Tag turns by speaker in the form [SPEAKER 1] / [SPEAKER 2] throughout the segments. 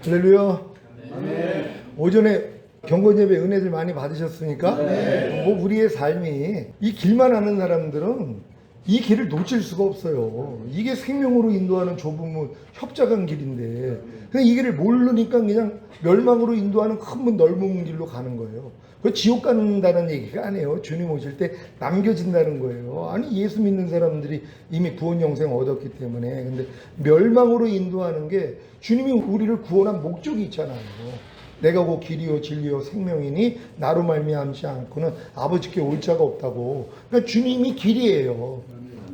[SPEAKER 1] 할렐루야.
[SPEAKER 2] 네.
[SPEAKER 1] 오전에 경건예배 은혜들 많이 받으셨습니까?
[SPEAKER 2] 네.
[SPEAKER 1] 뭐 우리의 삶이 이 길만 아는 사람들은 이 길을 놓칠 수가 없어요. 이게 생명으로 인도하는 좁은 협착한 길인데 그냥 이 길을 모르니까 그냥 멸망으로 인도하는 큰 문 넓은 길로 가는 거예요. 그 지옥 간다는 얘기가 아니에요. 주님 오실 때 남겨진다는 거예요. 아니 예수 믿는 사람들이 이미 구원 영생 얻었기 때문에. 근데 멸망으로 인도하는 게 주님이 우리를 구원한 목적이 있잖아요. 내가 곧 길이요 진리요 생명이니 나로 말미암지 않고는 아버지께 올 자가 없다고. 그러니까 주님이 길이에요.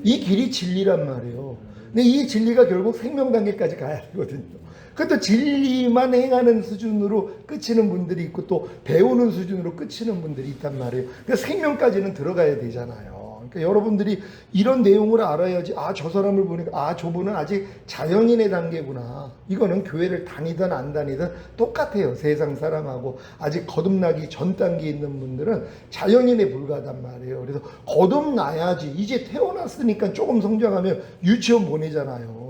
[SPEAKER 1] 이 길이 진리란 말이에요. 근데 이 진리가 결국 생명 단계까지 가야 되거든요. 그것도 진리만 행하는 수준으로 끝이는 분들이 있고 또 배우는 수준으로 끝이는 분들이 있단 말이에요. 그러니까 생명까지는 들어가야 되잖아요. 그러니까 여러분들이 이런 내용을 알아야지, 아, 저 사람을 보니까, 아, 저분은 아직 자연인의 단계구나. 이거는 교회를 다니든 안 다니든 똑같아요. 세상 사람하고 아직 거듭나기 전 단계에 있는 분들은 자연인에 불과하단 말이에요. 그래서 거듭나야지. 이제 태어났으니까 조금 성장하면 유치원 보내잖아요.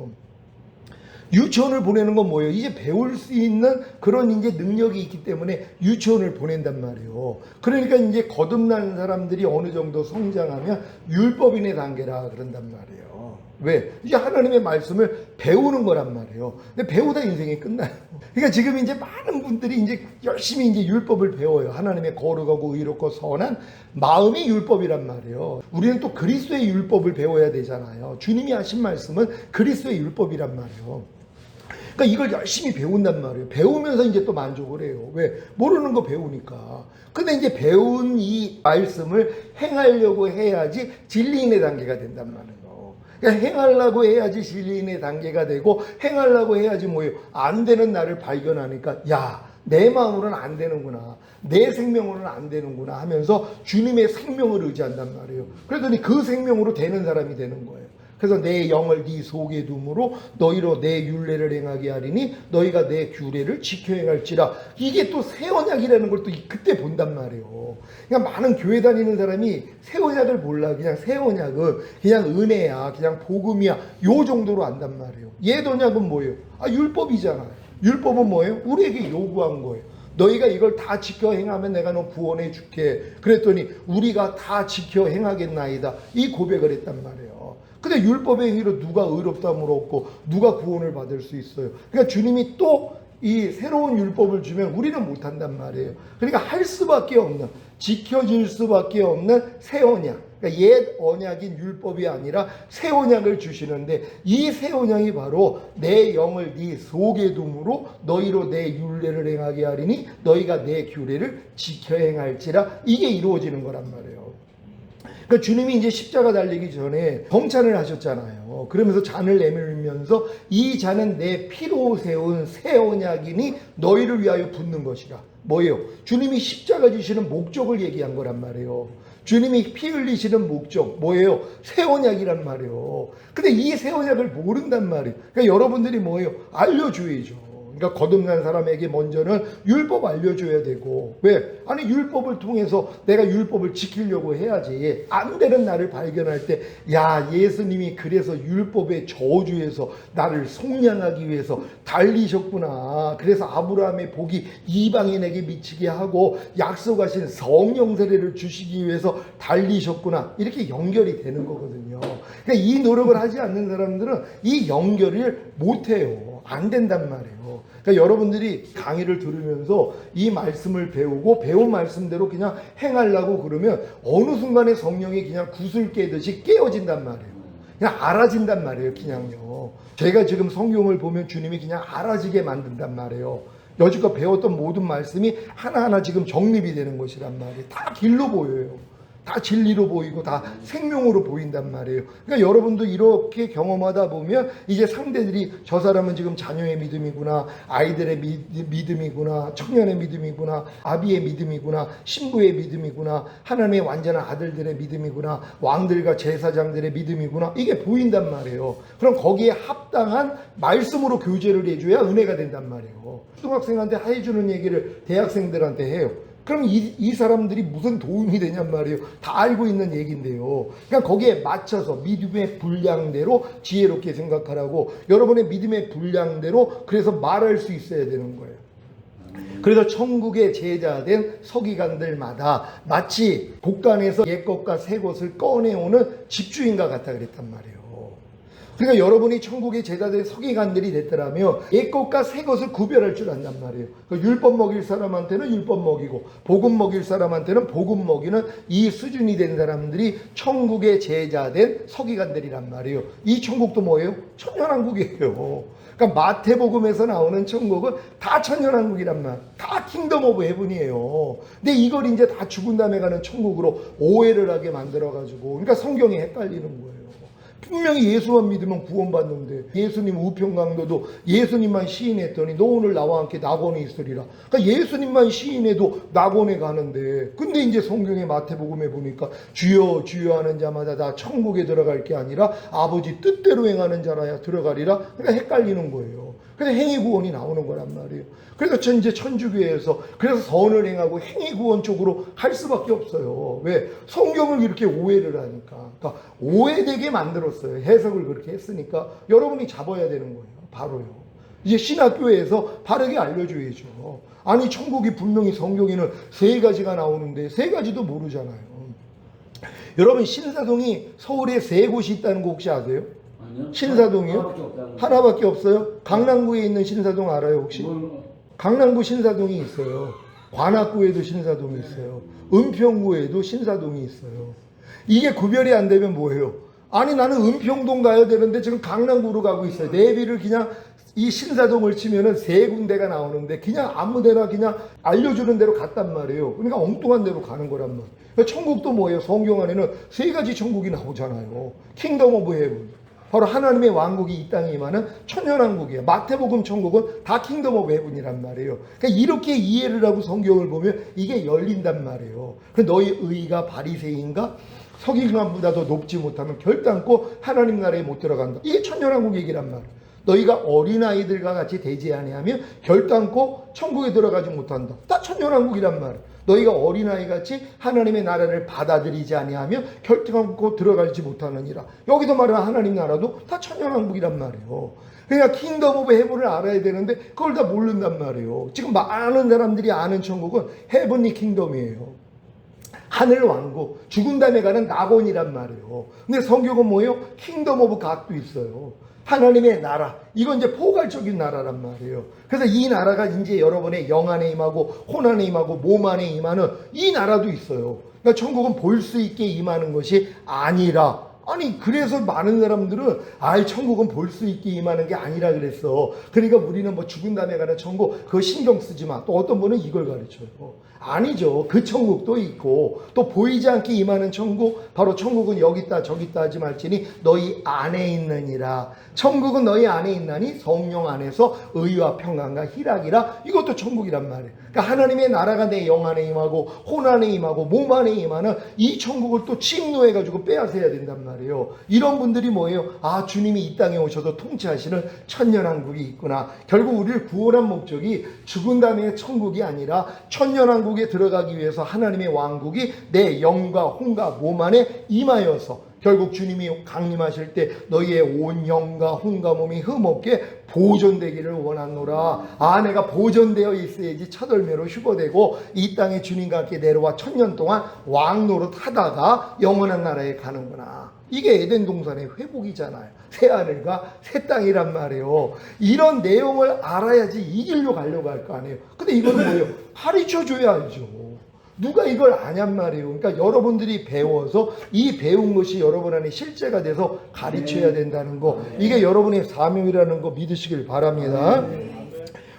[SPEAKER 1] 유치원을 보내는 건 뭐예요? 이제 배울 수 있는 그런 이제 능력이 있기 때문에 유치원을 보낸단 말이에요. 그러니까 이제 거듭난 사람들이 어느 정도 성장하면 율법인의 단계라 그런단 말이에요. 왜? 이제 하나님의 말씀을 배우는 거란 말이에요. 근데 배우다 인생이 끝나요. 그러니까 지금 이제 많은 분들이 이제 열심히 이제 율법을 배워요. 하나님의 거룩하고 의롭고 선한 마음이 율법이란 말이에요. 우리는 또 그리스도의 율법을 배워야 되잖아요. 주님이 하신 말씀은 그리스도의 율법이란 말이에요. 그러니까 이걸 열심히 배운단 말이에요. 배우면서 이제 또 만족을 해요. 왜? 모르는 거 배우니까. 근데 이제 배운 이 말씀을 행하려고 해야지 진리인의 단계가 된단 말이에요. 그러니까 행하려고 해야지 진리인의 단계가 되고, 행하려고 해야지 뭐예요? 안 되는 나를 발견하니까, 야, 내 마음으로는 안 되는구나. 내 생명으로는 안 되는구나 하면서 주님의 생명을 의지한단 말이에요. 그러더니 그 생명으로 되는 사람이 되는 거예요. 그래서 내 영을 네 속에 둠으로 너희로 내 율례를 행하게 하리니 너희가 내 규례를 지켜 행할지라. 이게 또 새 언약이라는 걸 또 그때 본단 말이에요. 그러니까 많은 교회 다니는 사람이 새 언약을 몰라. 그냥 새 언약은 그냥 은혜야, 그냥 복음이야, 요 정도로 안단 말이에요. 옛 언약은 뭐예요? 아, 율법이잖아요. 율법은 뭐예요? 우리에게 요구한 거예요. 너희가 이걸 다 지켜 행하면 내가 너 구원해 줄게. 그랬더니 우리가 다 지켜 행하겠나이다. 이 고백을 했단 말이에요. 근데 율법의 행위로 누가 의롭다함을 얻고 누가 구원을 받을 수 있어요? 그러니까 주님이 또 이 새로운 율법을 주면 우리는 못한단 말이에요. 그러니까 할 수밖에 없는, 지켜질 수밖에 없는 새 언약. 그러니까 옛 언약인 율법이 아니라 새 언약을 주시는데, 이 새 언약이 바로 내 영을 네 속에 둠으로 너희로 내 율례를 행하게 하리니 너희가 내 규례를 지켜 행할지라. 이게 이루어지는 거란 말이에요. 그러니까 주님이 이제 십자가 달리기 전에 범찬을 하셨잖아요. 그러면서 잔을 내밀면서 이 잔은 내 피로 세운 새 언약이니 너희를 위하여 붓는 것이라. 뭐예요? 주님이 십자가 지시는 목적을 얘기한 거란 말이에요. 주님이 피 흘리시는 목적 뭐예요? 새 언약이란 말이에요. 근데 이 새 언약을 모른단 말이에요. 그러니까 여러분들이 뭐예요? 알려줘야죠. 그러니까 거듭난 사람에게 먼저는 율법 알려줘야 되고. 왜? 아니 율법을 통해서 내가 율법을 지키려고 해야지. 안 되는 나를 발견할 때, 야, 예수님이 그래서 율법의 저주에서 나를 속량하기 위해서 달리셨구나. 그래서 아브라함의 복이 이방인에게 미치게 하고 약속하신 성령 세례를 주시기 위해서 달리셨구나. 이렇게 연결이 되는 거거든요. 그러니까 이 노력을 하지 않는 사람들은 이 연결을 못해요. 안 된단 말이에요. 그러니까 여러분들이 강의를 들으면서 이 말씀을 배우고 배운 말씀대로 그냥 행하려고 그러면 어느 순간에 성령이 그냥 구슬 깨듯이 깨어진단 말이에요. 그냥 알아진단 말이에요. 그냥요. 제가 지금 성경을 보면 주님이 그냥 알아지게 만든단 말이에요. 여지껏 배웠던 모든 말씀이 하나하나 지금 정립이 되는 것이란 말이에요. 다 길로 보여요. 다 진리로 보이고 다 생명으로 보인단 말이에요. 그러니까 여러분도 이렇게 경험하다 보면 이제 상대들이 저 사람은 지금 자녀의 믿음이구나, 아이들의 믿음이구나, 청년의 믿음이구나, 아비의 믿음이구나, 신부의 믿음이구나, 하나님의 완전한 아들들의 믿음이구나, 왕들과 제사장들의 믿음이구나, 이게 보인단 말이에요. 그럼 거기에 합당한 말씀으로 교제를 해줘야 은혜가 된단 말이에요. 초등학생한테 해주는 얘기를 대학생들한테 해요. 그럼 이 사람들이 무슨 도움이 되냔 말이에요. 다 알고 있는 얘기인데요. 그러니까 거기에 맞춰서 믿음의 분량대로 지혜롭게 생각하라고, 여러분의 믿음의 분량대로 그래서 말할 수 있어야 되는 거예요. 그래서 천국의 제자된 서기관들마다 마치 곳간에서 옛것과 새것을 꺼내오는 집주인과 같다 그랬단 말이에요. 그러니까 여러분이 천국의 제자된 서기관들이 됐더라면 옛것과 새것을 구별할 줄 안단 말이에요. 율법 먹일 사람한테는 율법 먹이고 복음 먹일 사람한테는 복음 먹이는 이 수준이 된 사람들이 천국의 제자된 서기관들이란 말이에요. 이 천국도 뭐예요? 천년왕국이에요. 그러니까 마태복음에서 나오는 천국은 다 천년왕국이란 말, 다 킹덤 오브 헤븐이에요. 근데 이걸 이제 다 죽은 다음에 가는 천국으로 오해를 하게 만들어가지고, 그러니까 성경이 헷갈리는 거예요. 분명히 예수만 믿으면 구원받는데, 예수님 우편강도도 예수님만 시인했더니 너 오늘 나와 함께 낙원에 있으리라. 그러니까 예수님만 시인해도 낙원에 가는데, 근데 이제 성경의 마태복음에 보니까 주여 주여 하는 자마다 다 천국에 들어갈 게 아니라 아버지 뜻대로 행하는 자라야 들어가리라. 그러니까 헷갈리는 거예요. 그래서 행위구원이 나오는 거란 말이에요. 그래서 이제 천주교에서 그래서 선을 행하고 행위구원 쪽으로 갈 수밖에 없어요. 왜? 성경을 이렇게 오해를 하니까. 그러니까 오해되게 만들었어요. 해석을 그렇게 했으니까 여러분이 잡아야 되는 거예요. 바로요. 이제 신학교에서 바르게 알려줘야죠. 아니 천국이 분명히 성경에는 3가지가 나오는데 3가지도 모르잖아요. 여러분 신사동이 서울에 3곳이 있다는 거 혹시 아세요?
[SPEAKER 2] 아니요.
[SPEAKER 1] 신사동이요? 하나밖에 없어요? 강남구에 있는 신사동 알아요 혹시? 강남구 신사동이 있어요. 관악구에도 신사동이 있어요. 은평구에도 신사동이 있어요. 이게 구별이 안 되면 뭐예요? 아니 나는 은평동 가야 되는데 지금 강남구로 가고 있어요. 내비를 그냥 이 신사동을 치면은 3군데가 나오는데 그냥 아무데나 그냥 알려주는 대로 갔단 말이에요. 그러니까 엉뚱한 데로 가는 거란 말이에요. 그러니까 천국도 뭐예요? 성경 안에는 3가지 천국이 나오잖아요. 킹덤 오브 헤븐. 바로 하나님의 왕국이 이 땅에 임하는 천년왕국이에요. 마태복음 천국은 다 킹덤 오브 헤븐이란 말이에요. 그러니까 이렇게 이해를 하고 성경을 보면 이게 열린단 말이에요. 너희 의가 바리새인가 서기관보다 더 높지 못하면 결단코 하나님 나라에 못 들어간다. 이게 천년왕국 얘기란 말이에요. 너희가 어린아이들과 같이 되지 아니하면 결단코 천국에 들어가지 못한다. 다 천년왕국이란 말이에요. 너희가 어린아이같이 하나님의 나라를 받아들이지 아니하면 결단코 들어가지 못하느니라. 여기도 말하는 하나님 나라도 다 천년왕국이란 말이에요. 그러니까 킹덤 오브 헤븐을 알아야 되는데 그걸 다 모른단 말이에요. 지금 많은 사람들이 아는 천국은 헤븐리 킹덤이에요. 하늘 왕국, 죽은 다음에 가는 낙원이란 말이에요. 근데 성경은 뭐예요? 킹덤 오브 갓도 있어요. 하나님의 나라, 이건 이제 포괄적인 나라란 말이에요. 그래서 이 나라가 이제 여러분의 영 안에 임하고 혼 안에 임하고 몸 안에 임하는 이 나라도 있어요. 그러니까 천국은 볼 수 있게 임하는 것이 아니라, 아니 그래서 많은 사람들은 아이 천국은 볼 수 있게 임하는 게 아니라 그랬어. 그러니까 우리는 뭐 죽은 다음에 가는 천국 그거 신경 쓰지 마. 또 어떤 분은 이걸 가르쳐요. 아니죠. 그 천국도 있고 또 보이지 않게 임하는 천국, 바로 천국은 여기 있다 저기 있다 하지 말지니 너희 안에 있느니라. 천국은 너희 안에 있나니 성령 안에서 의와 평강과 희락이라. 이것도 천국이란 말이에요. 그러니까 하나님의 나라가 내 영 안에 임하고 혼 안에 임하고 몸 안에 임하는 이 천국을 또 침노해가지고 빼앗아야 된단 말이에요. 이런 분들이 뭐예요? 아 주님이 이 땅에 오셔서 통치하시는 천년왕국이 있구나. 결국 우리를 구원한 목적이 죽은 다음에 천국이 아니라 천년왕국에 들어가기 위해서 하나님의 왕국이 내 영과 혼과 몸 안에 임하여서 결국 주님이 강림하실 때 너희의 온 영과 혼과 몸이 흠없게 보존되기를 원하노라. 아 내가 보존되어 있어야지 첫월매로 휴거되고 이 땅에 주님과 함께 내려와 천년 동안 왕노릇 하다가 영원한 나라에 가는구나. 이게 에덴 동산의 회복이잖아요. 새 하늘과 새 땅이란 말이에요. 이런 내용을 알아야지 이 길로 가려고 할 거 아니에요. 근데 이거는 뭐예요? 가르쳐줘야 알죠. 누가 이걸 아냔 말이에요. 그러니까 여러분들이 배워서 이 배운 것이 여러분 안에 실제가 돼서 가르쳐야 된다는 거, 이게 여러분의 사명이라는 거 믿으시길 바랍니다.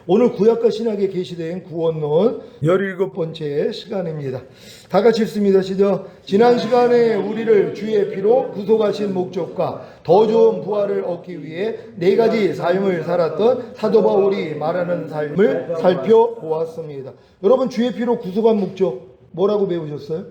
[SPEAKER 1] 오늘 구약과 신약에 계시된 구원론 17번째 시간입니다. 다 같이 읽습니다. 시작. 지난 시간에 우리를 주의 피로 구속하신 목적과 더 좋은 부활을 얻기 위해 4가지 삶을 살았던 사도 바울이 말하는 삶을 살펴보았습니다. 여러분 주의 피로 구속한 목적 뭐라고 배우셨어요?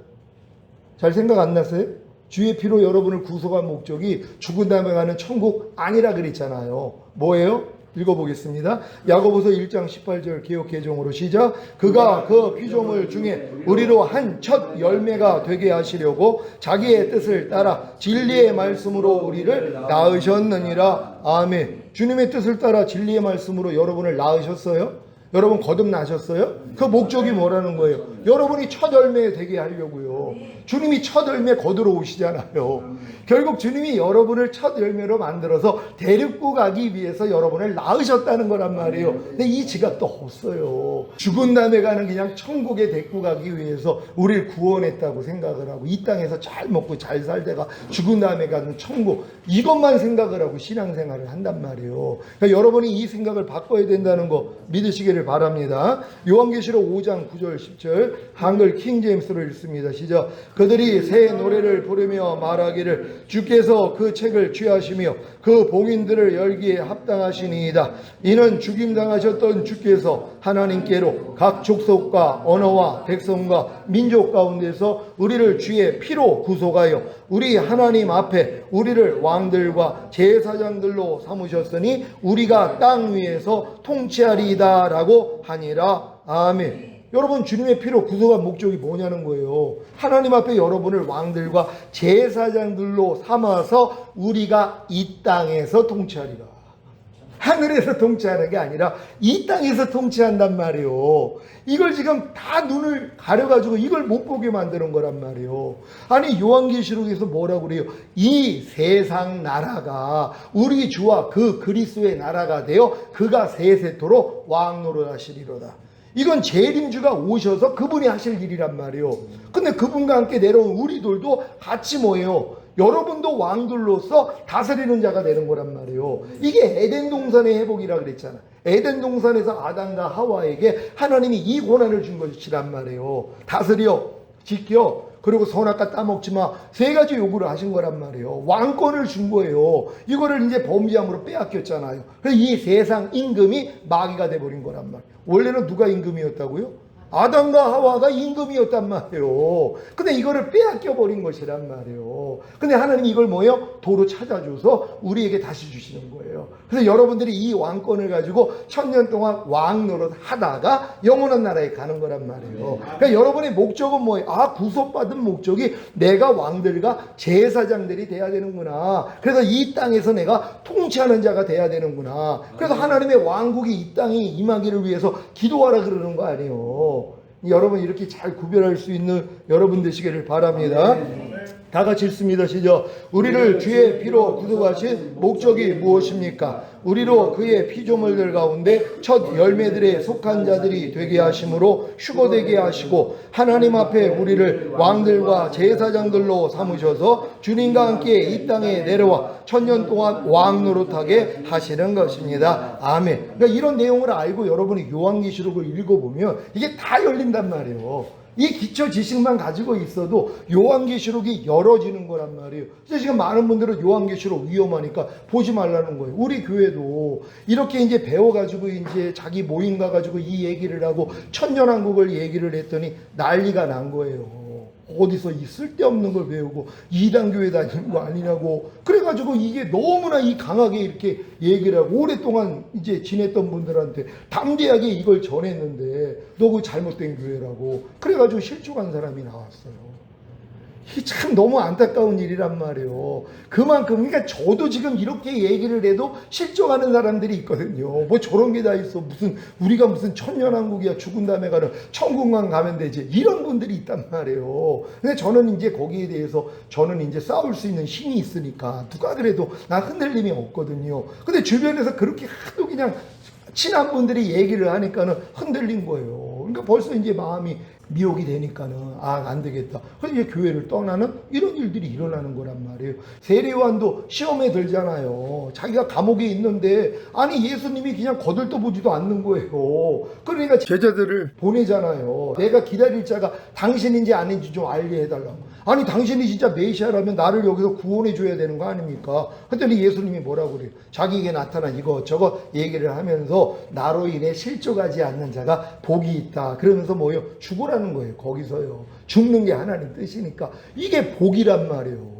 [SPEAKER 1] 잘 생각 안 났어요? 주의 피로 여러분을 구속한 목적이 죽은 다음에 가는 천국 아니라 그랬잖아요. 뭐예요? 읽어보겠습니다. 야고보서 1장 18절 개역 개정으로 시작. 그가 그 피조물 중에 우리로 한 첫 열매가 되게 하시려고 자기의 뜻을 따라 진리의 말씀으로 우리를 낳으셨느니라. 아멘. 주님의 뜻을 따라 진리의 말씀으로 여러분을 낳으셨어요? 여러분 거듭나셨어요? 그 목적이 뭐라는 거예요? 여러분이 첫 열매 되게 하려고요. 주님이 첫 열매 거두러 오시잖아요. 결국 주님이 여러분을 첫 열매로 만들어서 데리고 가기 위해서 여러분을 낳으셨다는 거란 말이에요. 근데 이 지각도 없어요. 죽은 다음에 가는 그냥 천국에 데리고 가기 위해서 우리를 구원했다고 생각을 하고 이 땅에서 잘 먹고 잘 살다가 죽은 다음에 가는 천국, 이것만 생각을 하고 신앙생활을 한단 말이에요. 그러니까 여러분이 이 생각을 바꿔야 된다는 거 믿으시기를 바랍니다. 요한계시록 5장 9절 10절 한글 킹제임스로 읽습니다. 시작. 그들이 새 노래를 부르며 말하기를 주께서 그 책을 취하시며 그 봉인들을 열기에 합당하시니이다. 이는 죽임당하셨던 주께서 하나님께로 각 족속과 언어와 백성과 민족 가운데서 우리를 주의 피로 구속하여 우리 하나님 앞에 우리를 왕들과 제사장들로 삼으셨으니 우리가 땅 위에서 통치하리이다 라고 하니라. 아멘. 여러분 주님의 피로 구속한 목적이 뭐냐는 거예요. 하나님 앞에 여러분을 왕들과 제사장들로 삼아서 우리가 이 땅에서 통치하리라. 하늘에서 통치하는 게 아니라 이 땅에서 통치한단 말이에요. 이걸 지금 다 눈을 가려가지고 이걸 못 보게 만드는 거란 말이에요. 아니 요한계시록에서 뭐라고 그래요? 이 세상 나라가 우리 주와 그 그리스도의 나라가 되어 그가 세세토록 왕노릇 하시리로다. 이건 재림주가 오셔서 그분이 하실 일이란 말이에요. 근데 그분과 함께 내려온 우리들도 같이 뭐예요? 여러분도 왕들로서 다스리는 자가 되는 거란 말이에요. 이게 에덴 동산의 회복이라 그랬잖아. 에덴 동산에서 아담과 하와에게 하나님이 이 권한을 준 것이란 말이에요. 다스려, 지켜, 그리고 선악과 따먹지 마. 세 가지 요구를 하신 거란 말이에요. 왕권을 준 거예요. 이거를 이제 범죄함으로 빼앗겼잖아요. 그래서 이 세상 임금이 마귀가 돼버린 거란 말이에요. 원래는 누가 임금이었다고요? 아담과 하와가 임금이었단 말이에요. 근데 이거를 빼앗겨버린 것이란 말이에요. 근데 하나님이 이걸 뭐예요? 도로 찾아줘서 우리에게 다시 주시는 거예요. 그래서 여러분들이 이 왕권을 가지고 1000년 동안 왕 노릇 하다가 영원한 나라에 가는 거란 말이에요. 그러니까 여러분의 목적은 뭐예요? 아, 구속받은 목적이 내가 왕들과 제사장들이 돼야 되는구나. 그래서 이 땅에서 내가 통치하는 자가 돼야 되는구나. 그래서 하나님의 왕국이 이 땅에 임하기를 위해서 기도하라 그러는 거 아니에요. 여러분 이렇게 잘 구별할 수 있는 여러분 되시기를 바랍니다. 다 같이 읽습니다. 시작. 우리를 주의 피로 구속하신 목적이 무엇입니까? 우리로 그의 피조물들 가운데 첫 열매들에 속한 자들이 되게 하심으로 휴거되게 하시고 하나님 앞에 우리를 왕들과 제사장들로 삼으셔서 주님과 함께 이 땅에 내려와 1000년 동안 왕 노릇하게 하시는 것입니다. 아멘. 그러니까 이런 내용을 알고 여러분이 요한계시록을 읽어보면 이게 다 열린단 말이에요. 이 기초 지식만 가지고 있어도 요한계시록이 열어지는 거란 말이에요. 그래서 지금 많은 분들은 요한계시록 위험하니까 보지 말라는 거예요. 우리 교회도 이렇게 이제 배워가지고 이제 자기 모임 가가지고 이 얘기를 하고 천년왕국을 얘기를 했더니 난리가 난 거예요. 어디서 이 쓸데없는 걸 배우고 이단교회 다니는 거 아니냐고. 그래가지고 이게 너무나 이 강하게 이렇게 얘기를 하고 오랫동안 이제 지냈던 분들한테 담대하게 이걸 전했는데 너 그거 잘못된 교회라고. 그래가지고 실족한 사람이 나왔어요. 이게 참 너무 안타까운 일이란 말이에요. 그만큼 그러니까 저도 지금 이렇게 얘기를 해도 실족하는 사람들이 있거든요. 뭐 저런 게 다 있어. 무슨 우리가 무슨 천년왕국이야. 죽은 다음에 가는 천국만 가면 되지. 이런 분들이 있단 말이에요. 근데 저는 이제 거기에 대해서 저는 이제 싸울 수 있는 힘이 있으니까 누가 그래도 난 흔들림이 없거든요. 근데 주변에서 그렇게 하도 그냥 친한 분들이 얘기를 하니까는 흔들린 거예요. 그러니까 벌써 이제 마음이 미혹이 되니까는 안 되겠다. 그래서 이제 교회를 떠나는 이런 일들이 일어나는 거란 말이에요. 세례요한도 시험에 들잖아요. 자기가 감옥에 있는데 아니 예수님이 그냥 거들떠 보지도 않는 거예요. 그러니까 제자들을 보내잖아요. 내가 기다릴 자가 당신인지 아닌지 좀 알게 해달라고. 아니 당신이 진짜 메시아라면 나를 여기서 구원해 줘야 되는 거 아닙니까? 그랬더니 예수님이 뭐라고 그래요? 자기에게 나타난 이것저것 얘기를 하면서 나로 인해 실족하지 않는 자가 복이 있다. 그러면서 뭐예요? 죽으라는 거예요. 거기서요. 죽는 게 하나님 뜻이니까 이게 복이란 말이에요.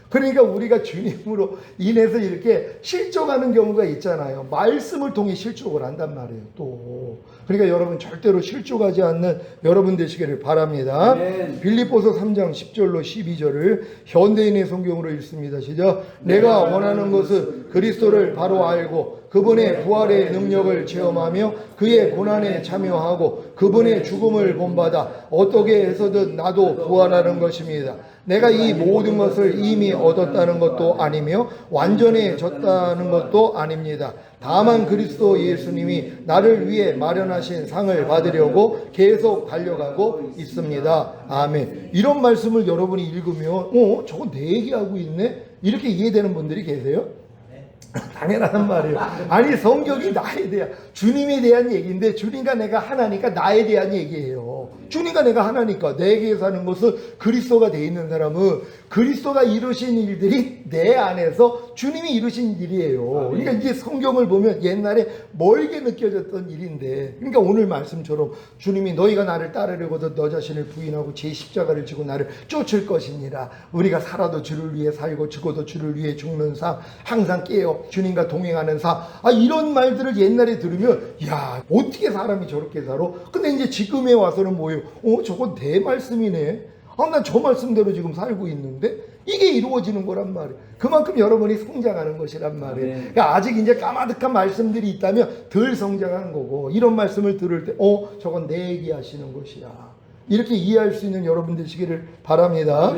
[SPEAKER 1] 그러니까 우리가 주님으로 인해서 이렇게 실족하는 경우가 있잖아요. 말씀을 통해 실족을 한단 말이에요. 또 그러니까 여러분 절대로 실족하지 않는 여러분 되시기를 바랍니다. 빌립보서 3장 10절로 12절을 현대인의 성경으로 읽습니다. 시작. 내가 원하는 것은 그리스도를 바로 알고 그분의 부활의 능력을 체험하며 그의 고난에 참여하고 그분의 죽음을 본받아 어떻게 해서든 나도 부활하는 것입니다. 내가 이 모든 것을 이미 얻었다는 것도 아니며 완전해졌다는 것도 아닙니다. 다만 그리스도 예수님이 나를 위해 마련하신 상을 받으려고 계속 달려가고 있습니다. 아멘. 이런 말씀을 여러분이 읽으면 저건 내 얘기하고 있네? 이렇게 이해되는 분들이 계세요? 당연한 말이에요. 아니 성경이 나에 대한 주님에 대한 얘기인데 주님과 내가 하나니까 나에 대한 얘기예요. 주님과 내가 하나니까 내게 사는 것은 그리스도가 돼 있는 사람은 그리스도가 이루신 일들이 내 안에서 주님이 이루신 일이에요. 그러니까 이제 성경을 보면 옛날에 멀게 느껴졌던 일인데 그러니까 오늘 말씀처럼 주님이 너희가 나를 따르려거든 너 자신을 부인하고 제 십자가를 지고 나를 쫓을 것이니라. 우리가 살아도 주를 위해 살고 죽어도 주를 위해 죽는 삶 항상 깨어 주님과 동행하는 삶 이런 말들을 옛날에 들으면 야 어떻게 사람이 저렇게 살아? 근데 이제 지금에 와서는 뭐예요? 저건 내 말씀이네. 난 저 말씀대로 지금 살고 있는데 이게 이루어지는 거란 말이에요. 그만큼 여러분이 성장하는 것이란 말이에요. 그러니까 아직 이제 까마득한 말씀들이 있다면 덜 성장한 거고 이런 말씀을 들을 때 저건 내 얘기하시는 것이야. 이렇게 이해할 수 있는 여러분 되시기를 바랍니다.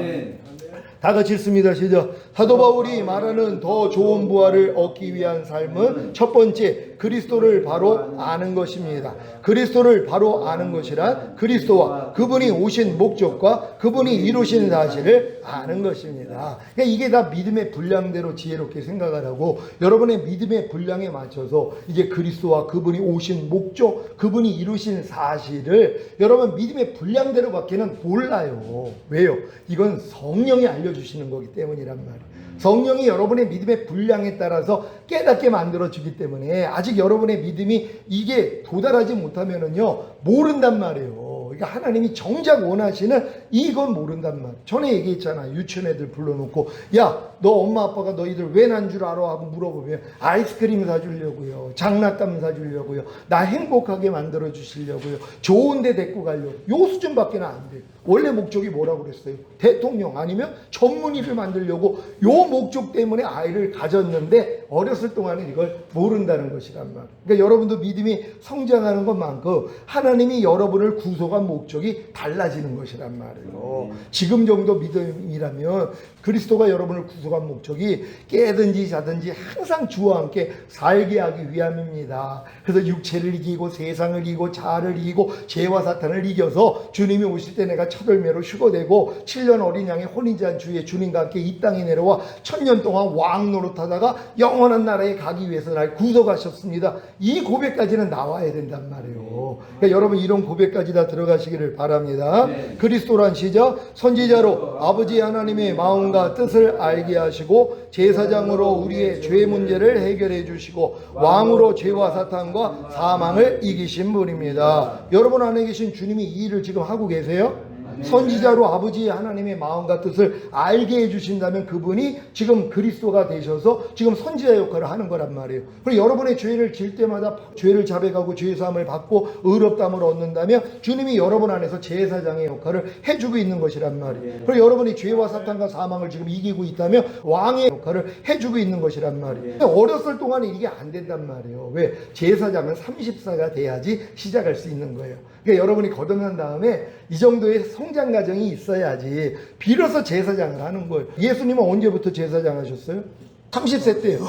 [SPEAKER 1] 다 같이 읽습니다. 시작. 사도 바울이 말하는 더 좋은 부활을 얻기 위한 삶은 첫 번째 그리스도를 바로 아는 것입니다. 그리스도를 바로 아는 것이란 그리스도와 그분이 오신 목적과 그분이 이루신 사실을 아는 것입니다. 그러니까 이게 다 믿음의 분량대로 지혜롭게 생각을 하고 여러분의 믿음의 분량에 맞춰서 이제 그리스도와 그분이 오신 목적, 그분이 이루신 사실을 여러분 믿음의 분량대로 밖에는 몰라요. 왜요? 이건 성령이 알려주시는 거기 때문이란 말이에요. 성령이 여러분의 믿음의 분량에 따라서 깨닫게 만들어주기 때문에 아직 여러분의 믿음이 이게 도달하지 못하면은요 모른단 말이에요. 그러니까 하나님이 정작 원하시는 이건 모른단 말이에요. 전에 얘기했잖아요. 유치원 애들 불러놓고 야 너 엄마 아빠가 너희들 왜 난 줄 알아? 하고 물어보면 아이스크림 사주려고요. 장난감 사주려고요. 나 행복하게 만들어 주시려고요. 좋은 데 데리고 가려고. 요 수준밖에 안 돼요. 원래 목적이 뭐라고 그랬어요? 대통령 아니면 전문의를 만들려고 요 목적 때문에 아이를 가졌는데 어렸을 동안은 이걸 모른다는 것이란 말이에요. 그러니까 여러분도 믿음이 성장하는 것만큼 하나님이 여러분을 구속한 목적이 달라지는 것이란 말이에요. 지금 정도 믿음이라면 그리스도가 여러분을 구속한 목적이 깨든지 자든지 항상 주와 함께 살게 하기 위함입니다. 그래서 육체를 이기고 세상을 이기고 자아를 이기고 죄와 사탄을 이겨서 주님이 오실 때 내가 첫 열매로 휴거되고 7년 어린 양의 혼인잔 주에 주님과 함께 이 땅에 내려와 1000년 동안 왕 노릇하다가 영원한 나라에 가기 위해서 날 구속하셨습니다. 이 고백까지는 나와야 된단 말이에요. 그러니까 여러분 이런 고백까지 다 들어가시기를 바랍니다. 그리스도란 시작 선지자로 아버지 하나님의 마음과 뜻을 알게 하시고 제사장으로 우리의 죄 문제를 해결해 주시고 왕으로 죄와 사탄과 사망을 이기신 분입니다. 여러분 안에 계신 주님이 이 일을 지금 하고 계세요? 선지자로 아버지 하나님의 마음과 뜻을 알게 해주신다면 그분이 지금 그리스도가 되셔서 지금 선지자 역할을 하는 거란 말이에요. 그리고 여러분의 죄를 질 때마다 죄를 자백하고 죄사함을 받고 의롭다함을 얻는다면 주님이 여러분 안에서 제사장의 역할을 해주고 있는 것이란 말이에요. 그리고 여러분이 죄와 사탄과 사망을 지금 이기고 있다면 왕의 역할을 해주고 있는 것이란 말이에요. 어렸을 동안에 이게 안 된단 말이에요. 왜? 제사장은 30세가 돼야지 시작할 수 있는 거예요. 그러니까 여러분이 거듭난 다음에 이 정도의 성장 과정이 있어야지 비로소 제사장을 하는 거예요. 예수님은 언제부터 제사장 하셨어요? 30세 때요.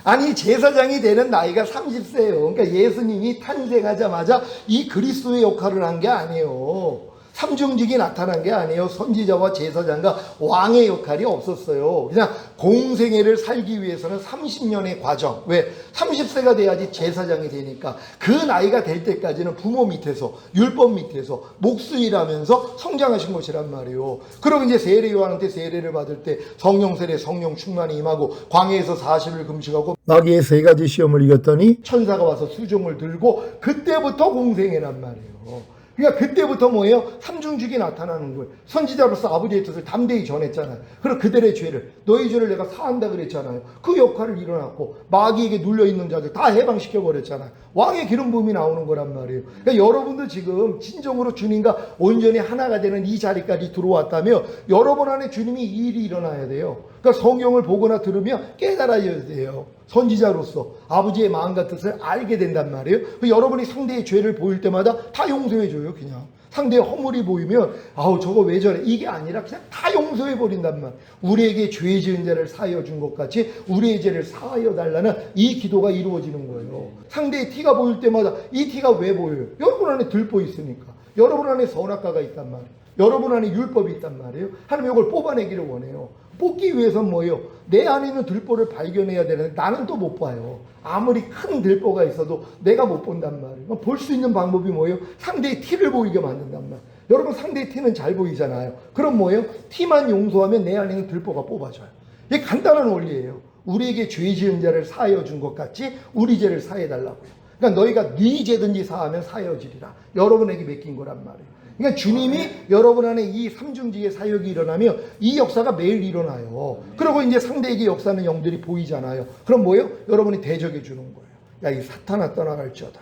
[SPEAKER 1] 아니 제사장이 되는 나이가 30세예요. 그러니까 예수님이 탄생하자마자 이 그리스도의 역할을 한 게 아니에요. 삼중직이 나타난 게 아니에요. 선지자와 제사장과 왕의 역할이 없었어요. 그냥 공생애를 살기 위해서는 30년의 과정. 왜? 30세가 돼야지 제사장이 되니까 그 나이가 될 때까지는 부모 밑에서 율법 밑에서 목수일하면서 성장하신 것이란 말이에요. 그리고 이제 세례 요한한테 세례를 받을 때 성령 세례 성령 충만이 임하고 광야에서 40일 금식하고 마귀의 3가지 시험을 이겼더니 천사가 와서 수종을 들고 그때부터 공생애란 말이에요. 그러니까 그때부터 뭐예요? 삼중직이 나타나는 거예요. 선지자로서 아버지의 뜻을 담대히 전했잖아요. 그리고 그들의 죄를, 너희 죄를 내가 사한다 그랬잖아요. 그 역할을 일어났고 마귀에게 눌려있는 자들 다 해방시켜버렸잖아요. 왕의 기름 부음이 나오는 거란 말이에요. 그러니까 여러분도 지금 진정으로 주님과 온전히 하나가 되는 이 자리까지 들어왔다면 여러분 안에 주님이 이 일이 일어나야 돼요. 그러니까 성경을 보거나 들으면 깨달아야 돼요. 선지자로서 아버지의 마음과 뜻을 알게 된단 말이에요. 여러분이 상대의 죄를 보일 때마다 다 용서해줘요. 그냥 상대의 허물이 보이면 아우 저거 왜 저래, 이게 아니라 그냥 다 용서해버린단 말이에요. 우리에게 죄 지은 자를 사하여 준 것 같이 우리의 죄를 사하여 달라는 이 기도가 이루어지는 거예요. 상대의 티가 보일 때마다 이 티가 왜 보여요? 여러분 안에 들보 있으니까. 여러분 안에 선악과가 있단 말이에요. 여러분 안에 율법이 있단 말이에요. 하나님 이걸 뽑아내기를 원해요. 뽑기 위해서는 뭐예요? 내 안에 있는 들보를 발견해야 되는데 나는 또 못 봐요. 아무리 큰 들보가 있어도 내가 못 본단 말이에요. 볼 수 있는 방법이 뭐예요? 상대의 티를 보이게 만든단 말이에요. 여러분 상대의 티는 잘 보이잖아요. 그럼 뭐예요? 티만 용서하면 내 안에 있는 들보가 뽑아져요. 이게 간단한 원리예요. 우리에게 죄 지은 자를 사하여 준 것 같이 우리 죄를 사해 달라고요. 그러니까 너희가 네 죄든지 사하면 사여지리라. 여러분에게 맡긴 거란 말이에요. 그러니까 주님이 여러분 안에 이 삼중직의 사역이 일어나면 이 역사가 매일 일어나요. 그리고 이제 상대에게 역사하는 영들이 보이잖아요. 그럼 뭐예요? 여러분이 대적해 주는 거예요. 야, 이 사탄아 떠나갈지어다.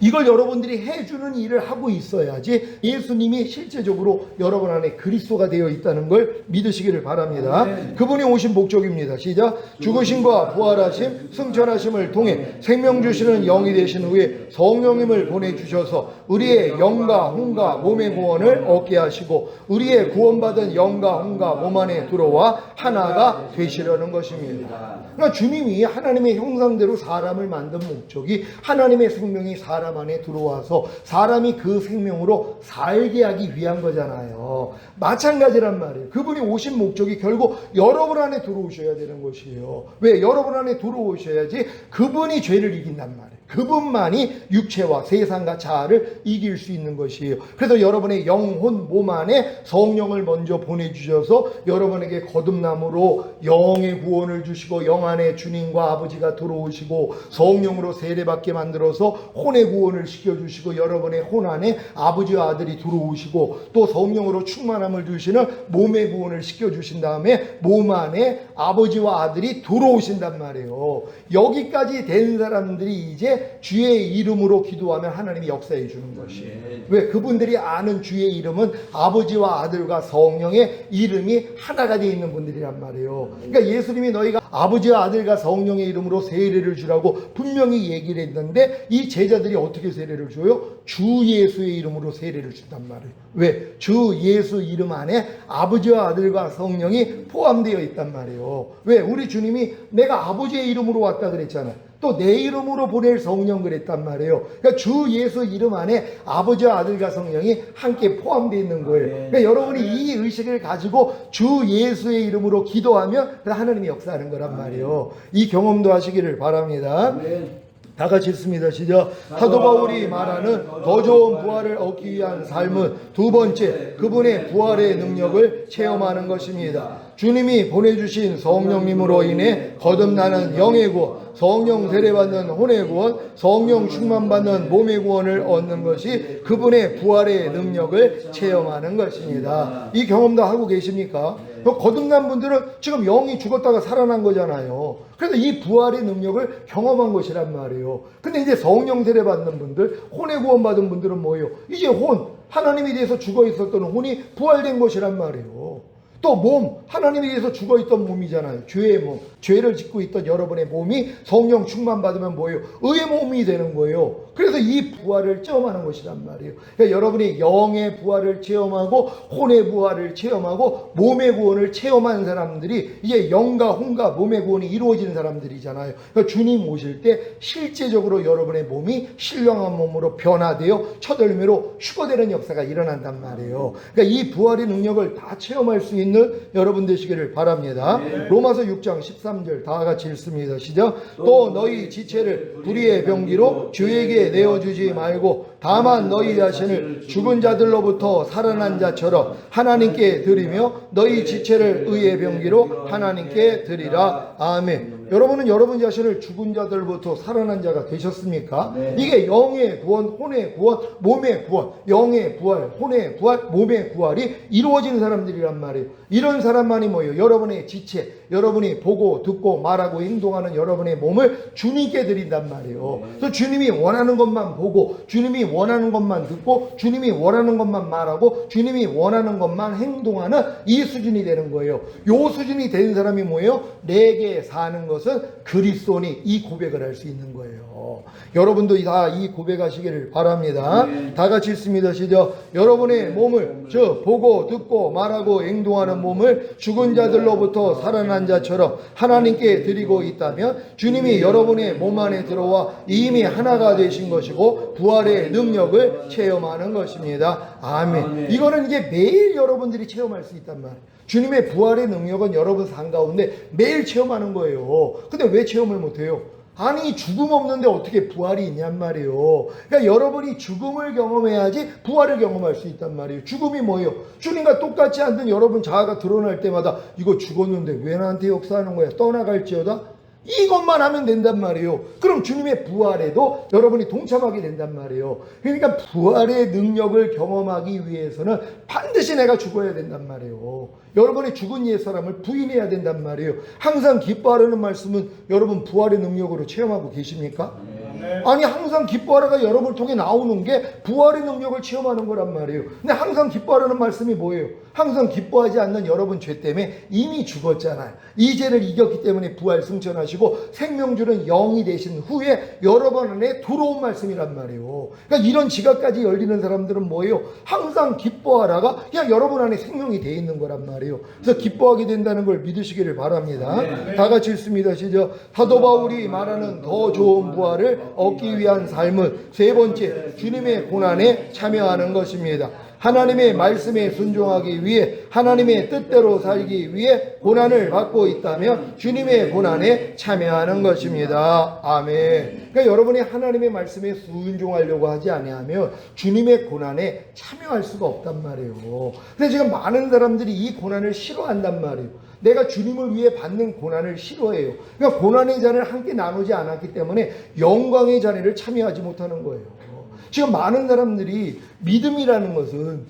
[SPEAKER 1] 이걸 여러분들이 해주는 일을 하고 있어야지 예수님이 실제적으로 여러분 안에 그리스도가 되어 있다는 걸 믿으시기를 바랍니다. 그분이 오신 목적입니다. 시작. 죽으심과 부활하심, 승천하심을 통해 생명 주시는 영이 되신 후에 성령님을 보내주셔서 우리의 영과 혼과 몸의 구원을 얻게 하시고 우리의 구원받은 영과 혼과 몸 안에 들어와 하나가 되시려는 것입니다. 그러니까 주님이 하나님의 형상대로 사람을 만든 목적이 하나님의 생명이 사람 안에 들어와서 사람이 그 생명으로 살게 하기 위한 거잖아요. 마찬가지란 말이에요. 그분이 오신 목적이 결국 여러분 안에 들어오셔야 되는 것이에요. 왜? 여러분 안에 들어오셔야지 그분이 죄를 이긴단 말이에요. 그분만이 육체와 세상과 자아를 이길 수 있는 것이에요. 그래서 여러분의 영혼 몸 안에 성령을 먼저 보내주셔서 여러분에게 거듭남으로 영의 구원을 주시고 영 안에 주님과 아버지가 들어오시고 성령으로 세례받게 만들어서 혼의 구원을 시켜주시고 여러분의 혼 안에 아버지와 아들이 들어오시고 또 성령으로 충만함을 주시는 몸의 구원을 시켜주신 다음에 몸 안에 아버지와 아들이 들어오신단 말이에요. 여기까지 된 사람들이 이제 주의 이름으로 기도하면 하나님이 역사해 주는 것이에요. 왜? 그분들이 아는 주의 이름은 아버지와 아들과 성령의 이름이 하나가 되어 있는 분들이란 말이에요. 그러니까 예수님이 너희가 아버지와 아들과 성령의 이름으로 세례를 주라고 분명히 얘기를 했는데 이 제자들이 어떻게 세례를 줘요? 주 예수의 이름으로 세례를 준단 말이에요. 왜? 주 예수 이름 안에 아버지와 아들과 성령이 포함되어 있단 말이에요. 왜? 우리 주님이 내가 아버지의 이름으로 왔다 그랬잖아요. 또 내 이름으로 보낼 성령 그랬단 말이에요. 그러니까 주 예수 이름 안에 아버지와 아들과 성령이 함께 포함되어 있는 거예요. 그러니까 여러분이 이 의식을 가지고 주 예수의 이름으로 기도하면 하나님이 역사하는 거란 말이에요. 이 경험도 하시기를 바랍니다. 다 같이 읽습니다. 시작. 사도 바울이 말하는 더 좋은 부활을 얻기 위한 삶은 두 번째, 그분의 부활의 능력을 체험하는 것입니다. 주님이 보내주신 성령님으로 인해 거듭나는 영의 구원, 성령 세례받는 혼의 구원, 성령 충만받는 몸의 구원을 얻는 것이 그분의 부활의 능력을 체험하는 것입니다. 이 경험도 하고 계십니까? 거듭난 분들은 지금 영이 죽었다가 살아난 거잖아요. 그래서 이 부활의 능력을 경험한 것이란 말이에요. 근데 이제 성령 세례 받는 분들, 혼의 구원 받은 분들은 뭐예요? 이제 혼, 하나님에 대해서 죽어 있었던 혼이 부활된 것이란 말이에요. 또 몸, 하나님에 대해서 죽어있던 몸이잖아요. 죄의 몸, 죄를 짓고 있던 여러분의 몸이 성령 충만 받으면 뭐예요? 의의 몸이 되는 거예요. 그래서 이 부활을 체험하는 것이란 말이에요. 그러니까 여러분이 영의 부활을 체험하고 혼의 부활을 체험하고 몸의 구원을 체험한 사람들이 이제 영과 혼과 몸의 구원이 이루어지는 사람들이잖아요. 그러니까 주님 오실 때 실제적으로 여러분의 몸이 신령한 몸으로 변화되어 첫 열매로 휴거되는 역사가 일어난단 말이에요. 그러니까 이 부활의 능력을 다 체험할 수 있는 여러분 되시기를 바랍니다. 로마서 6장 13절 다 같이 읽습니다. 시작. 또 너희 지체를 불의의 병기로 주에게 내어주지 말고 다만 너희 자신을 죽은 자들로부터 살아난 자처럼 하나님께 드리며 너희 지체를 의의 병기로 하나님께 드리라. 아멘. 여러분은 여러분 자신을 죽은 자들부터 살아난 자가 되셨습니까?
[SPEAKER 2] 네.
[SPEAKER 1] 이게 영의 구원, 혼의 구원, 몸의 구원, 영의 부활, 혼의 부활, 몸의 부활이 이루어진 사람들이란 말이에요. 이런 사람만이 뭐예요? 여러분의 지체, 여러분이 보고 듣고 말하고 행동하는 여러분의 몸을 주님께 드린단 말이에요. 그래서 주님이 원하는 것만 보고, 주님이 원하는 것만 듣고, 주님이 원하는 것만 말하고, 주님이 원하는 것만 행동하는 이 수준이 되는 거예요. 요 수준이 된 사람이 뭐예요? 내게 사는 것은 그리스도니, 이 고백을 할 수 있는 거예요. 여러분도 다 이 고백하시기를 바랍니다. 다 같이 읽습니다. 시작. 여러분의 몸을, 즉 보고 듣고 말하고 행동하는 몸을 죽은 자들로부터 살아난 자처럼 하나님께 드리고 있다면 주님이 여러분의 몸 안에 들어와 이미 하나가 되신 것이고 부활의 능력을 체험하는 것입니다. 아멘. 이거는 이게 매일 여러분들이 체험할 수 있단 말이에요. 주님의 부활의 능력은 여러분 삶 가운데 매일 체험하는 거예요. 근데 왜 체험을 못해요? 아니, 죽음 없는데 어떻게 부활이 있냔 말이에요. 그러니까 여러분이 죽음을 경험해야지 부활을 경험할 수 있단 말이에요. 죽음이 뭐예요? 주님과 똑같지 않던 여러분 자아가 드러날 때마다 이거 죽었는데 왜 나한테 역사하는 거야? 떠나갈지어다? 이것만 하면 된단 말이에요. 그럼 주님의 부활에도 여러분이 동참하게 된단 말이에요. 그러니까 부활의 능력을 경험하기 위해서는 반드시 내가 죽어야 된단 말이에요. 여러분이 죽은 옛사람을 부인해야 된단 말이에요. 항상 기뻐하라는 말씀은 여러분 부활의 능력으로 체험하고 계십니까? 아니, 항상 기뻐하라가 여러분을 통해 나오는 게 부활의 능력을 체험하는 거란 말이에요. 근데 항상 기뻐하라는 말씀이 뭐예요? 항상 기뻐하지 않는 여러분 죄 때문에 이미 죽었잖아요. 이 죄를 이겼기 때문에 부활 승천하시고 생명 주는 영이 되신 후에 여러분 안에 들어온 말씀이란 말이에요. 그러니까 이런 지각까지 열리는 사람들은 뭐예요? 항상 기뻐하라가 그냥 여러분 안에 생명이 돼 있는 거란 말이에요. 그래서 기뻐하게 된다는 걸 믿으시기를 바랍니다. 다 같이 읽습니다. 시작. 사도 바울이 말하는 더 좋은 부활을 얻기 위한 삶은 세 번째, 주님의 고난에 참여하는 것입니다. 하나님의 말씀에 순종하기 위해, 하나님의 뜻대로 살기 위해 고난을 받고 있다면 주님의 고난에 참여하는 것입니다. 아멘. 그러니까 여러분이 하나님의 말씀에 순종하려고 하지 아니하면 주님의 고난에 참여할 수가 없단 말이에요. 근데 지금 많은 사람들이 이 고난을 싫어한단 말이에요. 내가 주님을 위해 받는 고난을 싫어해요. 그러니까 고난의 잔을 함께 나누지 않았기 때문에 영광의 자리를 참여하지 못하는 거예요. 지금 많은 사람들이 믿음이라는 것은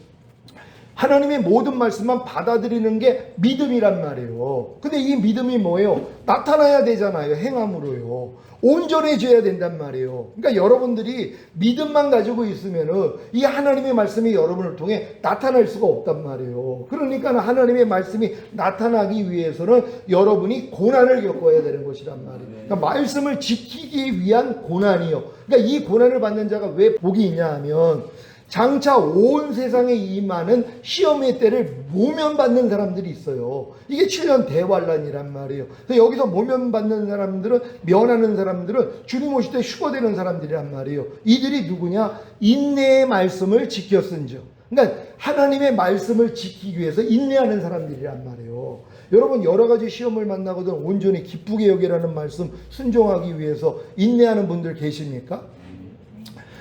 [SPEAKER 1] 하나님의 모든 말씀만 받아들이는 게 믿음이란 말이에요. 근데 이 믿음이 뭐예요? 나타나야 되잖아요. 행함으로요. 온전해져야 된단 말이에요. 그러니까 여러분들이 믿음만 가지고 있으면은 이 하나님의 말씀이 여러분을 통해 나타날 수가 없단 말이에요. 그러니까 하나님의 말씀이 나타나기 위해서는 여러분이 고난을 겪어야 되는 것이란 말이에요. 그러니까 말씀을 지키기 위한 고난이요. 그러니까 이 고난을 받는 자가 왜 복이 있냐 하면 장차 온 세상에 임하는 시험의 때를 모면받는 사람들이 있어요. 이게 7년 대환란이란 말이에요. 그래서 여기서 모면받는 사람들은, 면하는 사람들은 주님 오실 때 휴거되는 사람들이란 말이에요. 이들이 누구냐? 인내의 말씀을 지켰은즉. 그러니까 하나님의 말씀을 지키기 위해서 인내하는 사람들이란 말이에요. 여러분 여러 가지 시험을 만나거든 온전히 기쁘게 여기라는 말씀 순종하기 위해서 인내하는 분들 계십니까?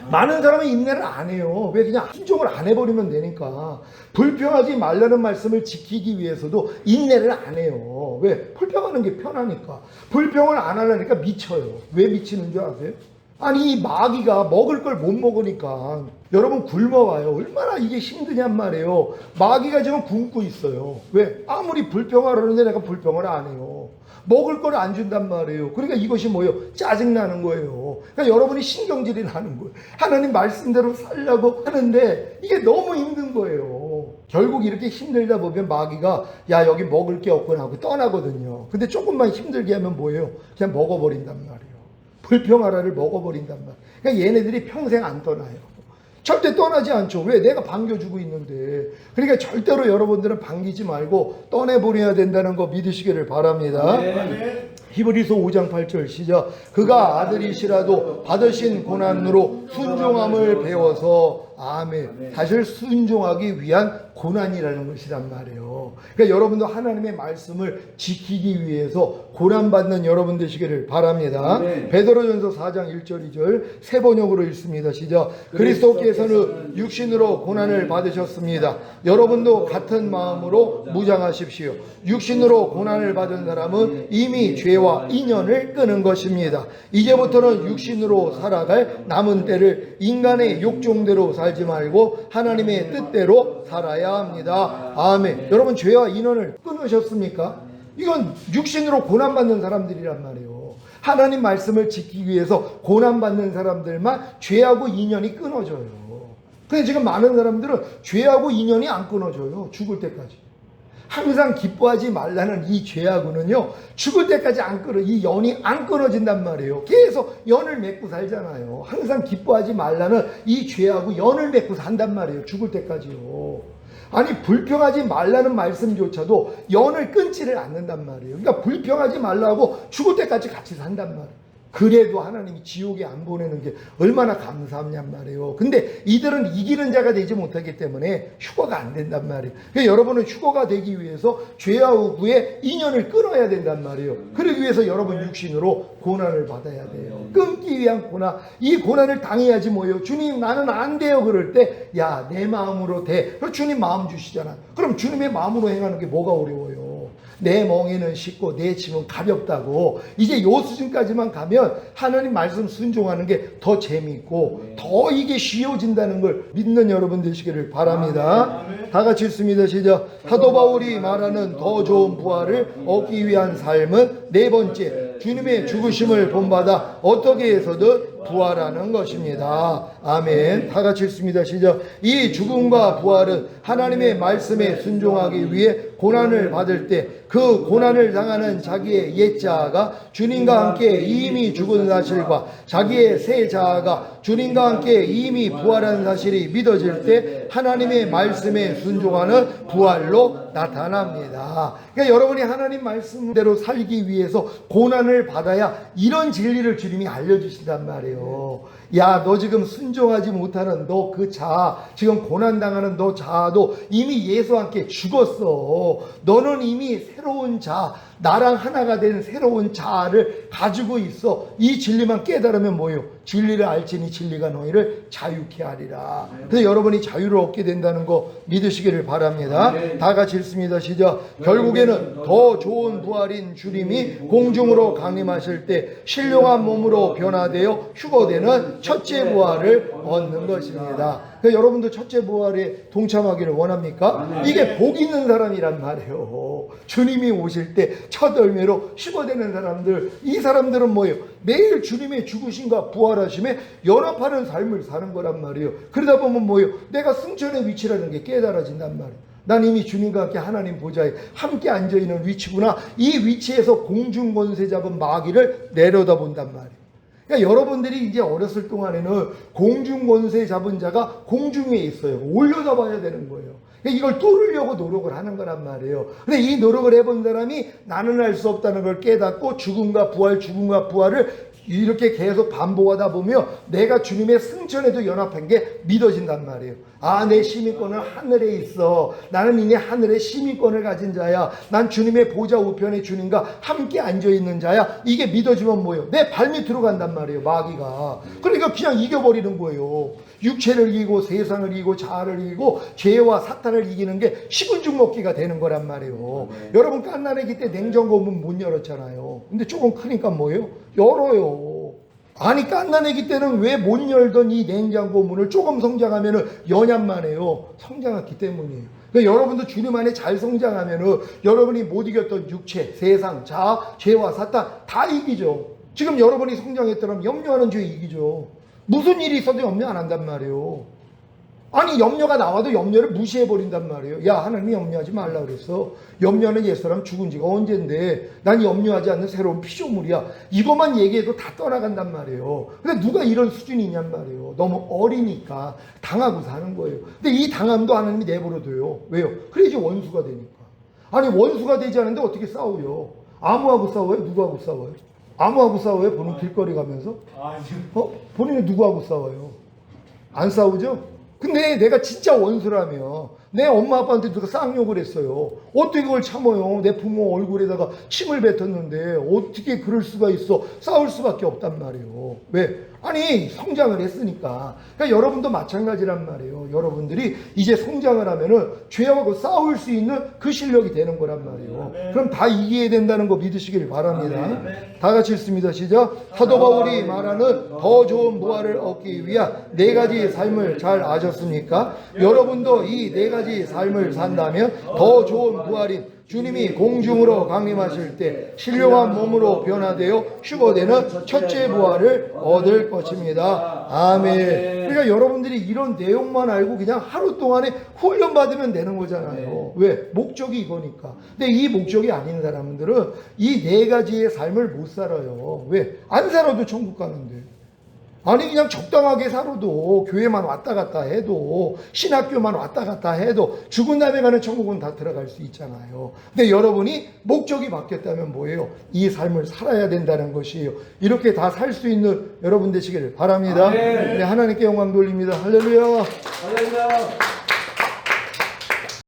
[SPEAKER 1] 많은 사람이 인내를 안 해요. 왜? 그냥 순종을 안 해버리면 되니까. 불평하지 말라는 말씀을 지키기 위해서도 인내를 안 해요. 왜? 불평하는 게 편하니까. 불평을 안 하려니까 미쳐요. 왜 미치는 줄 아세요? 아니, 이 마귀가 먹을 걸 못 먹으니까 여러분 굶어와요. 얼마나 이게 힘드냔 말이에요. 마귀가 지금 굶고 있어요. 왜? 아무리 불평하려는데 내가 불평을 안 해요. 먹을 걸 안 준단 말이에요. 그러니까 이것이 뭐예요? 짜증나는 거예요. 그러니까 여러분이 신경질이 나는 거예요. 하나님 말씀대로 살려고 하는데 이게 너무 힘든 거예요. 결국 이렇게 힘들다 보면 마귀가 야 여기 먹을 게 없구나 하고 떠나거든요. 근데 조금만 힘들게 하면 뭐예요? 그냥 먹어버린단 말이에요. 불평하라를 먹어버린단 말이에요. 그러니까 얘네들이 평생 안 떠나요. 절대 떠나지 않죠. 왜? 내가 반겨주고 있는데. 그러니까 절대로 여러분들은 반기지 말고 떠내버려야 된다는 거 믿으시기를 바랍니다. 네. 히브리서 5장 8절 시작. 그가 아들이시라도 받으신 고난으로 순종함을 배워서 아멘. 사실 순종하기 위한 고난이라는 것이란 말이에요. 그러니까 여러분도 하나님의 말씀을 지키기 위해서 고난받는 여러분 되시기를 바랍니다. 베드로전서 4장 1절 2절 새 번역으로 읽습니다. 시작. 그리스도께서는 육신으로 고난을 받으셨습니다. 여러분도 같은 마음으로 무장하십시오. 육신으로 고난을 받은 사람은 이미 죄와 인연을 끄는 것입니다. 이제부터는 육신으로 살아갈 남은 때를 인간의 욕종대로 살지 말고 하나님의 뜻대로 살아야 합니다. 아멘. 여러분 죄와 인연을 끊으셨습니까? 이건 육신으로 고난받는 사람들이란 말이에요. 하나님 말씀을 지키기 위해서 고난받는 사람들만 죄하고 인연이 끊어져요. 근데 지금 많은 사람들은 죄하고 인연이 안 끊어져요. 죽을 때까지. 항상 기뻐하지 말라는 이 죄하고는요, 죽을 때까지 이 연이 안 끊어진단 말이에요. 계속 연을 맺고 살잖아요. 항상 기뻐하지 말라는 이 죄하고 연을 맺고 산단 말이에요. 죽을 때까지요. 아니, 불평하지 말라는 말씀조차도 연을 끊지를 않는단 말이에요. 그러니까 불평하지 말라고 죽을 때까지 같이 산단 말이에요. 그래도 하나님이 지옥에 안 보내는 게 얼마나 감사하냔 말이에요. 근데 이들은 이기는 자가 되지 못하기 때문에 휴거가 안 된단 말이에요. 그러니까 여러분은 휴거가 되기 위해서 죄하고의 인연을 끊어야 된단 말이에요. 그러기 위해서 여러분 육신으로 고난을 받아야 돼요. 끊기 위한 고난, 이 고난을 당해야지 뭐예요. 주님 나는 안 돼요. 그럴 때 야, 내 마음으로 돼. 그럼 주님 마음 주시잖아. 그럼 주님의 마음으로 행하는 게 뭐가 어려워요. 내 멍에는 쉽고 내 짐은 가볍다고. 이제 요 수준까지만 가면 하나님 말씀 순종하는 게 더 재미있고 더 이게 쉬워진다는 걸 믿는 여러분 되시기를 바랍니다. 다 같이 읽습니다. 시작. 사도 바울이 말하는 더 좋은 부활을 얻기 위한 삶은 네 번째, 주님의 죽으심을 본받아 어떻게 해서든 부활하는 것입니다. 아멘. 다 같이 읽습니다. 시작. 이 죽음과 부활은 하나님의 말씀에 순종하기 위해 고난을 받을 때 그 고난을 당하는 자기의 옛 자아가 주님과 함께 이미 죽은 사실과 자기의 새 자아가 주님과 함께 이미 부활한 사실이 믿어질 때 하나님의 말씀에 순종하는 부활로 나타납니다. 그러니까 여러분이 하나님 말씀대로 살기 위해서 고난을 받아야 이런 진리를 주님이 알려주신단 말이에요. 야, 너 지금 순종하지 못하는 너 그 자아, 지금 고난당하는 너 자아도 이미 예수와 함께 죽었어. 너는 이미 새로운 자아, 나랑 하나가 된 새로운 자아를 가지고 있어. 이 진리만 깨달으면 뭐예요? 진리를 알지니 진리가 너희를 자유케 하리라. 그래서 여러분이 자유를 얻게 된다는 거 믿으시기를 바랍니다. 다 같이 읽습니다. 시작. 결국에는 더 좋은 부활인 주님이 공중으로 강림하실 때 신령한 몸으로 변화되어 휴거되는 첫째 부활을 얻는 것입니다. 그러니까 여러분도 첫째 부활에 동참하기를 원합니까? 이게 복 있는 사람이란 말이에요. 주님이 오실 때 첫 열매로 휴거되는 사람들, 이 사람들은 뭐예요? 매일 주님의 죽으심과 부활하심에 연합하는 삶을 사는 거란 말이에요. 그러다 보면 뭐예요? 내가 승천의 위치라는 게 깨달아진단 말이에요. 난 이미 주님과 함께 하나님 보좌에 함께 앉아있는 위치구나. 이 위치에서 공중권세 잡은 마귀를 내려다본단 말이에요. 그러니까 여러분들이 이제 어렸을 동안에는 공중권세 잡은 자가 공중에 있어요. 올려다봐야 되는 거예요. 그러니까 이걸 뚫으려고 노력을 하는 거란 말이에요. 근데 이 노력을 해본 사람이 나는 할 수 없다는 걸 깨닫고 죽음과 부활을 이렇게 계속 반복하다 보면 내가 주님의 승천에도 연합한 게 믿어진단 말이에요. 아, 내 시민권은 하늘에 있어. 나는 이제 하늘의 시민권을 가진 자야. 난 주님의 보좌 우편에 주님과 함께 앉아있는 자야. 이게 믿어지면 뭐예요? 내 발밑으로 간단 말이에요, 마귀가. 그러니까 그냥 이겨버리는 거예요. 육체를 이기고 세상을 이기고 자아를 이기고 죄와 사탄을 이기는 게 식은 죽 먹기가 되는 거란 말이에요. 여러분 깐나내기 때 냉장고 문 못 열었잖아요. 근데 조금 크니까 뭐예요? 열어요. 아니 깐나내기 때는 왜 못 열던 이 냉장고 문을 조금 성장하면은 여냔만 해요. 성장했기 때문이에요. 그러니까 여러분도 주님 안에 잘 성장하면은 여러분이 못 이겼던 육체, 세상, 자아, 죄와 사탄 다 이기죠. 지금 여러분이 성장했더라면 염려하는 죄 이기죠. 무슨 일이 있어도 염려 안 한단 말이에요. 아니 염려가 나와도 염려를 무시해버린단 말이에요. 야, 하나님이 염려하지 말라 그랬어. 염려는 옛사람 죽은 지가 언젠데 난 염려하지 않는 새로운 피조물이야. 이것만 얘기해도 다 떠나간단 말이에요. 근데 누가 이런 수준이 있냔 말이에요. 너무 어리니까 당하고 사는 거예요. 근데 이 당함도 하나님이 내버려둬요. 왜요? 그래야지 원수가 되니까. 아니 원수가 되지 않은데 어떻게 싸워요? 아무하고 싸워요? 누구하고 싸워요? 아무하고 싸워요? 보는 길거리 가면서? 본인은 누구하고 싸워요? 안 싸우죠? 근데 내가 진짜 원수라며 내 엄마 아빠한테 누가 쌍욕을 했어요. 어떻게 그걸 참아요? 내 부모 얼굴에다가 침을 뱉었는데 어떻게 그럴 수가 있어? 싸울 수밖에 없단 말이에요. 왜? 아니 성장을 했으니까. 그러니까 여러분도 마찬가지란 말이에요. 여러분들이 이제 성장을 하면은 죄하고 싸울 수 있는 그 실력이 되는 거란 말이에요. 그럼 다 이겨야 된다는 거 믿으시길 바랍니다. 다 같이 읽습니다. 시작. 사도 바울이 말하는 더 좋은 부활을 얻기 위한 네 가지의 삶을 잘 아셨습니까? 여러분도 이 네 가지 삶을 산다면 더 좋은 부활인 주님이 공중으로 강림하실 때 신령한 몸으로 변화되어 휴거되는 첫째 부활을 얻을 것입니다. 아멘. 그러니까 여러분들이 이런 내용만 알고 그냥 하루 동안에 훈련 받으면 되는 거잖아요. 왜? 목적이 이거니까. 근데 이 목적이 아닌 사람들은 이 네 가지의 삶을 못 살아요. 왜? 안 살아도 천국 가는데. 아니 그냥 적당하게 살아도 교회만 왔다 갔다 해도 신학교만 왔다 갔다 해도 죽은 다음에 가는 천국은 다 들어갈 수 있잖아요. 근데 여러분이 목적이 바뀌었다면 뭐예요? 이 삶을 살아야 된다는 것이에요. 이렇게 다 살 수 있는 여러분 되시기를 바랍니다. 네, 하나님께 영광 돌립니다. 할렐루야.
[SPEAKER 2] 할렐루야.